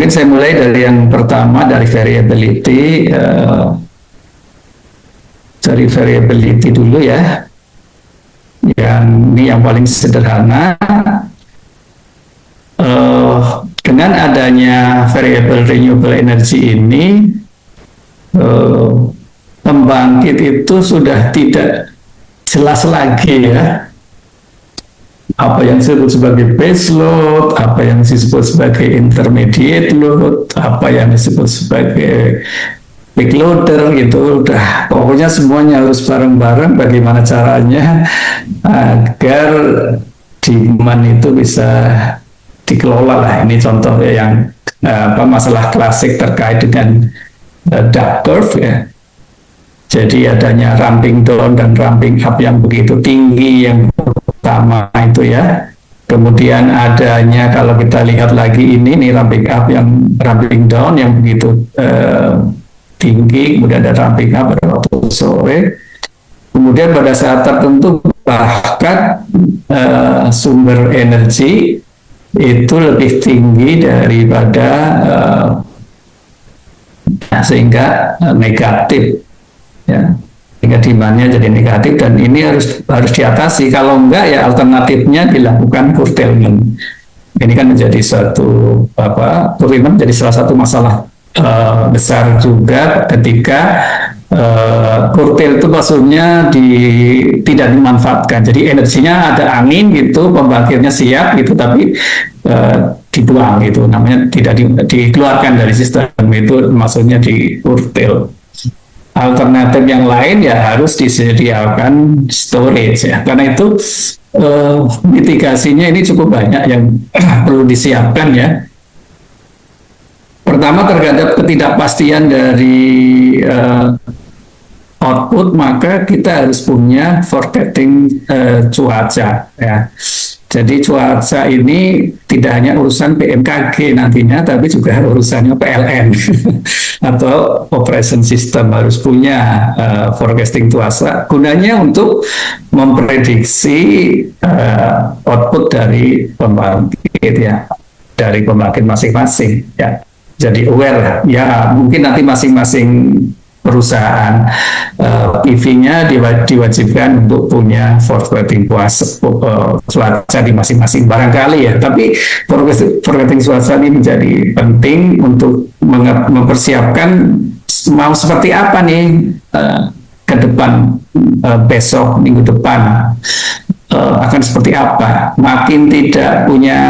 Mungkin saya mulai dari yang pertama, dari variability. Dari variability dulu ya. Ini yang paling sederhana. Dengan adanya variable renewable energy ini, pembangkit itu sudah tidak jelas lagi ya, apa yang disebut sebagai base load, apa yang disebut sebagai intermediate load, apa yang disebut sebagai big loader, gitu. Udah pokoknya semuanya harus bareng-bareng. Bagaimana caranya agar demand itu bisa dikelola lah. Ini contohnya yang masalah klasik terkait dengan duck curve ya. Jadi adanya ramping down dan ramping up yang begitu tinggi yang pertama itu ya. Kemudian adanya, kalau kita lihat lagi ini ramping up, yang ramping down yang begitu tinggi, kemudian ada ramping up pada waktu sore. Kemudian pada saat tertentu bahkan sumber energi itu lebih tinggi daripada sehingga negatif ya, sehingga demandnya jadi negatif, dan ini harus diatasi. Kalau enggak ya alternatifnya dilakukan curtailment. Ini kan menjadi suatu curtailment menjadi salah satu masalah besar juga ketika curtail itu maksudnya tidak dimanfaatkan. Jadi energinya ada angin gitu, pembangkitnya siap gitu, tapi dibuang gitu, namanya tidak dikeluarkan dari sistem, itu maksudnya di curtail. Alternatif yang lain ya harus disediakan storage ya, karena itu mitigasinya ini cukup banyak yang perlu disiapkan ya. Pertama, terhadap ketidakpastian dari output, maka kita harus punya forecasting cuaca ya. Jadi cuaca ini tidak hanya urusan BMKG nantinya, tapi juga urusannya PLN atau operation system harus punya forecasting cuaca. Gunanya untuk memprediksi output dari pembangkit ya, dari pembangkit masing-masing ya. Jadi aware ya, mungkin nanti masing-masing perusahaan PV-nya diwajibkan untuk punya forecasting cuaca di masing-masing barangkali ya. Tapi forecasting cuaca ini menjadi penting untuk mempersiapkan mau seperti apa nih ke depan, besok, minggu depan akan seperti apa. Makin tidak punya